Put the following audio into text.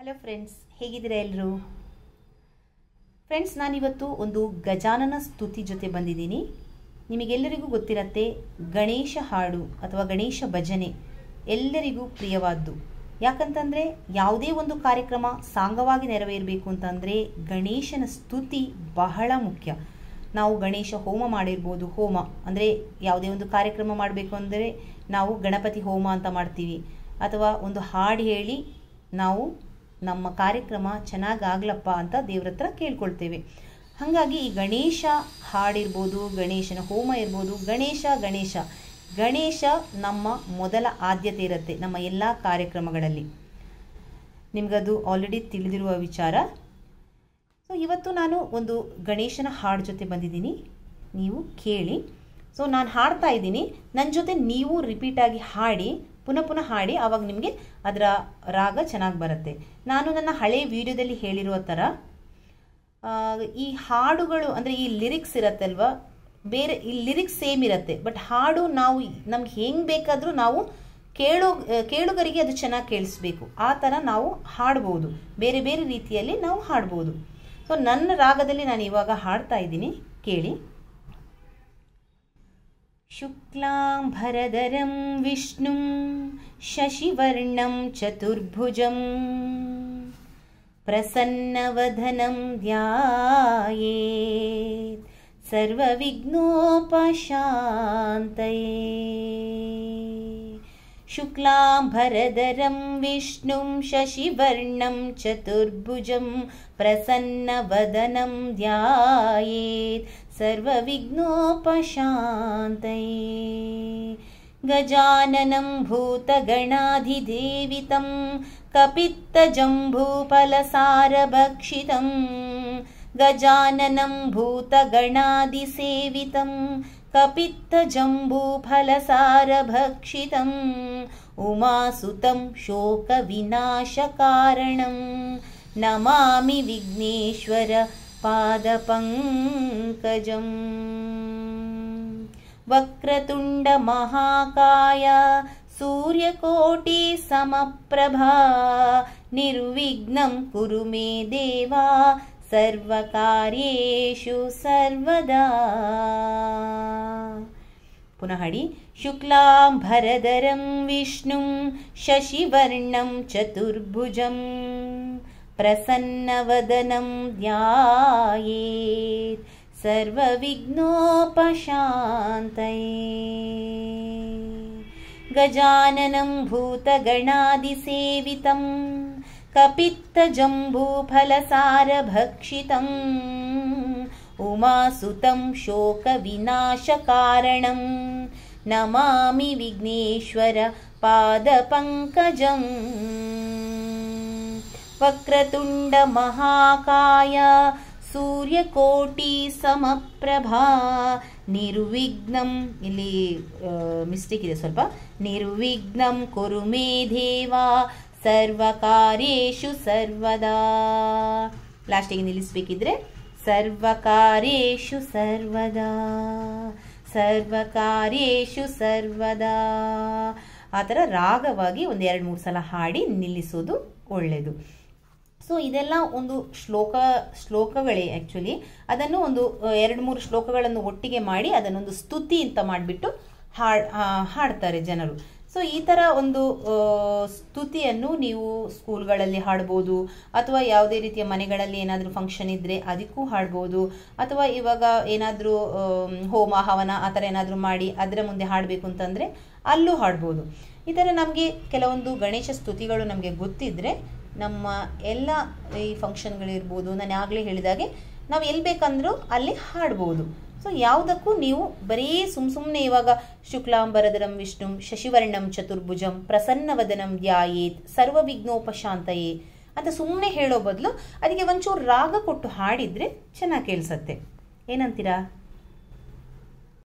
Hello friends, ಹೇಗಿದ್ದೀರಾ ಎಲ್ಲರೂ? Friends, ನಾನಿವತ್ತು ಒಂದು ಗಜಾನನ ಸ್ತುತಿ ಜೊತೆ ಬಂದಿದ್ದೀನಿ. ನಿಮಗೆಲ್ಲರಿಗೂ ಗೊತ್ತಿರತ್ತೆ, ಗಣೇಶ ಹಾಡು ಅಥವಾ ಗಣೇಶ ಭಜನೆ ಎಲ್ಲರಿಗೂ ಪ್ರಿಯವಾದ್ದು. ಯಾಕಂತಂದರೆ ಯಾವುದೇ ಒಂದು ಕಾರ್ಯಕ್ರಮ ಸಾಂಗವಾಗಿ ನೆರವೇರಬೇಕು ಅಂತಂದರೆ ಗಣೇಶನ ಸ್ತುತಿ ಬಹಳ ಮುಖ್ಯ. ನಾವು ಗಣೇಶ ಹೋಮ ಮಾಡಿರ್ಬೋದು. ಹೋಮ ಅಂದರೆ ಯಾವುದೇ ಒಂದು ಕಾರ್ಯಕ್ರಮ ಮಾಡಬೇಕು ಅಂದರೆ ನಾವು ಗಣಪತಿ ಹೋಮ ಅಂತ ಮಾಡ್ತೀವಿ, ಅಥವಾ ಒಂದು ಹಾಡು ಹೇಳಿ ನಾವು ನಮ್ಮ ಕಾರ್ಯಕ್ರಮ ಚೆನ್ನಾಗಾಗ್ಲಪ್ಪ ಅಂತ ದೇವ್ರ ಹತ್ರ ಕೇಳ್ಕೊಳ್ತೇವೆ. ಹಾಗಾಗಿ ಈ ಗಣೇಶ ಹಾಡಿರ್ಬೋದು, ಗಣೇಶನ ಹೋಮ ಇರ್ಬೋದು, ಗಣೇಶ ನಮ್ಮ ಮೊದಲ ಆದ್ಯತೆ ಇರುತ್ತೆ ನಮ್ಮ ಎಲ್ಲ ಕಾರ್ಯಕ್ರಮಗಳಲ್ಲಿ. ನಿಮಗದು ಆಲ್ರೆಡಿ ತಿಳಿದಿರುವ ವಿಚಾರ. ಸೊ ಇವತ್ತು ನಾನು ಒಂದು ಗಣೇಶನ ಹಾಡು ಜೊತೆ ಬಂದಿದ್ದೀನಿ, ನೀವು ಕೇಳಿ. ಸೊ ನಾನು ಹಾಡ್ತಾ ಇದ್ದೀನಿ, ನನ್ನ ಜೊತೆ ನೀವು ರಿಪೀಟಾಗಿ ಹಾಡಿ, ಪುನಃ ಹಾಡಿ, ಆವಾಗ ನಿಮಗೆ ಅದರ ರಾಗ ಚೆನ್ನಾಗಿ ಬರುತ್ತೆ. ನಾನು ನನ್ನ ಹಳೆ ವಿಡಿಯೋದಲ್ಲಿ ಹೇಳಿರುವ ಥರ ಈ ಹಾಡುಗಳು ಅಂದರೆ ಈ ಲಿರಿಕ್ಸ್ ಇರತ್ತಲ್ವ, ಬೇರೆ ಈ ಲಿರಿಕ್ಸ್ ಸೇಮ್ ಇರುತ್ತೆ, ಬಟ್ ಹಾಡು ನಾವು ನಮ್ಗೆ ಹೆಂಗೆ ಬೇಕಾದರೂ ನಾವು ಕೇಳುಗರಿಗೆ ಅದು ಚೆನ್ನಾಗಿ ಕೇಳಿಸ್ಬೇಕು, ಆ ಥರ ನಾವು ಹಾಡ್ಬೋದು. ಬೇರೆ ಬೇರೆ ರೀತಿಯಲ್ಲಿ ನಾವು ಹಾಡ್ಬೋದು. ಸೊ ನನ್ನ ರಾಗದಲ್ಲಿ ನಾನು ಇವಾಗ ಹಾಡ್ತಾ ಇದ್ದೀನಿ, ಕೇಳಿ. ಶುಕ್ಲಾಂಬರಧರಂ ವಿಷ್ಣುಂ ಶಶಿವರ್ಣಂ ಚತುರ್ಭುಜಂ ಪ್ರಸನ್ನವದನಂ ಧ್ಯಾಯೇತ್ ಸರ್ವವಿಘ್ನೋಪಶಾಂತಯೇ. ಶುಕ್ಲಾಂಬರಧರಂ ವಿಷ್ಣುಂ ಶಶಿವರ್ಣಂ ಚತುರ್ಭುಜಂ ಪ್ರಸನ್ನವದನಂ ಧ್ಯಾಯೇತ್ ಸರ್ವವಿಘ್ನೋಪಶಾಂತಯೇ. ಗಜಾನನಂ ಭೂತಗಣಾಧಿದೇವಿತಂ ಕಪಿತ್ತಜಂಬೂಫಲಸಾರಭಕ್ಷಿತಂ ಗಜಾನನಂ ಭೂತಗಣಾದಿಸೇವಿತಂ ಕಪಿತ್ತಜಂಬೂಫಲಸಾರಭಕ್ಷಿತಂ ಉಮಾಸುತಂ ಶೋಕವಿನಾಶಕಾರಣಂ ನಮಾಮಿ ವಿಘ್ನೇಶ್ವರ ಪಾದಪಂಕಜಂ. ವಕ್ರತುಂಡ ಮಹಾಕಾಯ ಸೂರ್ಯಕೋಟಿ ಸಮಪ್ರಭಾ ನಿರ್ವಿಘ್ನಂ ಕುರು ಮೇ ದೇವಾ ಸರ್ವಕಾರ್ಯೇಷು ಸರ್ವದಾ. ಪುನಃ ಹಾಡಿ. ಶುಕ್ಲಾಂಬರಧರಂ ವಿಷ್ಣುಂ ಶಶಿವರ್ಣಂ ಚತುರ್ಭುಜಂ ಪ್ರಸನ್ನವದನಂ ಧ್ಯಾಯೇತ್ ಸರ್ವವಿಘ್ನೋಪಶಾಂತಯೇ. ಗಜಾನನಂ ಭೂತಗಣಾದಿಸೇವಿತಂ ಕಪಿತ್ತಜಂಬೂಫಲಸಾರಭಕ್ಷಿತಂ ಉಮಾಸುತಂ ಶೋಕವಿನಾಶಕಾರಣಂ ನಮಾಮಿ ವಿಘ್ನೇಶ್ವರ ಪಾದಪಂಕಜಂ. ವಕ್ರತುಂಡ ಮಹಾಕಾಯ ಸೂರ್ಯಕೋಟಿ ಸಮಪ್ರಭಾ ನಿರ್ವಿಘ್ನಂ, ಇಲ್ಲಿ ಮಿಸ್ಟೇಕ್ ಇದೆ ಸ್ವಲ್ಪ, ನಿರ್ವಿಘ್ನಂ ಕುರು ಮೇ ದೇವಾ ಸರ್ವಕಾರ್ಯೇಷು ಸರ್ವದಾ. ಲಾಸ್ಟಿಗೆ ನಿಲ್ಲಿಸ್ಬೇಕಿದ್ರೆ ಸರ್ವಕಾರ್ಯೇಷು ಸರ್ವದಾ, ಸರ್ವಕಾರ್ಯೇಷು ಸರ್ವದಾ, ಆ ಥರ ರಾಗವಾಗಿ ಒಂದು 2-3 ಸಲ ಹಾಡಿ ನಿಲ್ಲಿಸೋದು ಒಳ್ಳೆಯದು. ಸೊ ಇದೆಲ್ಲ ಒಂದು ಶ್ಲೋಕಗಳೇ ಆ್ಯಕ್ಚುಲಿ. ಅದನ್ನು ಒಂದು 2-3 ಶ್ಲೋಕಗಳನ್ನು ಒಟ್ಟಿಗೆ ಮಾಡಿ ಅದನ್ನೊಂದು ಸ್ತುತಿ ಅಂತ ಮಾಡಿಬಿಟ್ಟು ಹಾಡ್ತಾರೆ ಜನರು. ಸೊ ಈ ಥರ ಒಂದು ಸ್ತುತಿಯನ್ನು ನೀವು ಸ್ಕೂಲ್ಗಳಲ್ಲಿ ಹಾಡ್ಬೋದು, ಅಥವಾ ಯಾವುದೇ ರೀತಿಯ ಮನೆಗಳಲ್ಲಿ ಏನಾದರೂ ಫಂಕ್ಷನ್ ಇದ್ದರೆ ಅದಕ್ಕೂ ಹಾಡ್ಬೋದು, ಅಥವಾ ಇವಾಗ ಏನಾದರೂ ಹೋಮ ಹವನ ಆ ಥರ ಏನಾದರೂ ಮಾಡಿ ಅದರ ಮುಂದೆ ಹಾಡಬೇಕು ಅಂತಂದರೆ ಅಲ್ಲೂ ಹಾಡ್ಬೋದು. ಈ ಥರ ನಮಗೆ ಕೆಲವೊಂದು ಗಣೇಶ ಸ್ತುತಿಗಳು ನಮಗೆ ಗೊತ್ತಿದ್ದರೆ ನಮ್ಮ ಎಲ್ಲ ಈ ಫಂಕ್ಷನ್ಗಳಿರ್ಬೋದು, ನಾನು ಆಗಲೇ ಹೇಳಿದಾಗೆ ನಾವು ಎಲ್ಲಿ ಬೇಕಂದ್ರೂ ಅಲ್ಲಿ ಹಾಡ್ಬೋದು. ಸೊ ಯಾವುದಕ್ಕೂ ನೀವು ಬರೀ ಸುಮ್ಮನೆ ಇವಾಗ ಶುಕ್ಲಾಂಬರಧರಂ ವಿಷ್ಣುಂ ಶಶಿವರ್ಣಂ ಚತುರ್ಭುಜಂ ಪ್ರಸನ್ನವದನಂ ಧ್ಯಾಯೇತ್ ಸರ್ವವಿಘ್ನೋಪಶಾಂತಯೇ ಅಂತ ಸುಮ್ಮನೆ ಹೇಳೋ ಬದಲು ಅದಕ್ಕೆ ಒಂಚೂರು ರಾಗ ಕೊಟ್ಟು ಹಾಡಿದರೆ ಚೆನ್ನಾಗಿ ಕೇಳಿಸತ್ತೆ. ಏನಂತೀರಾ?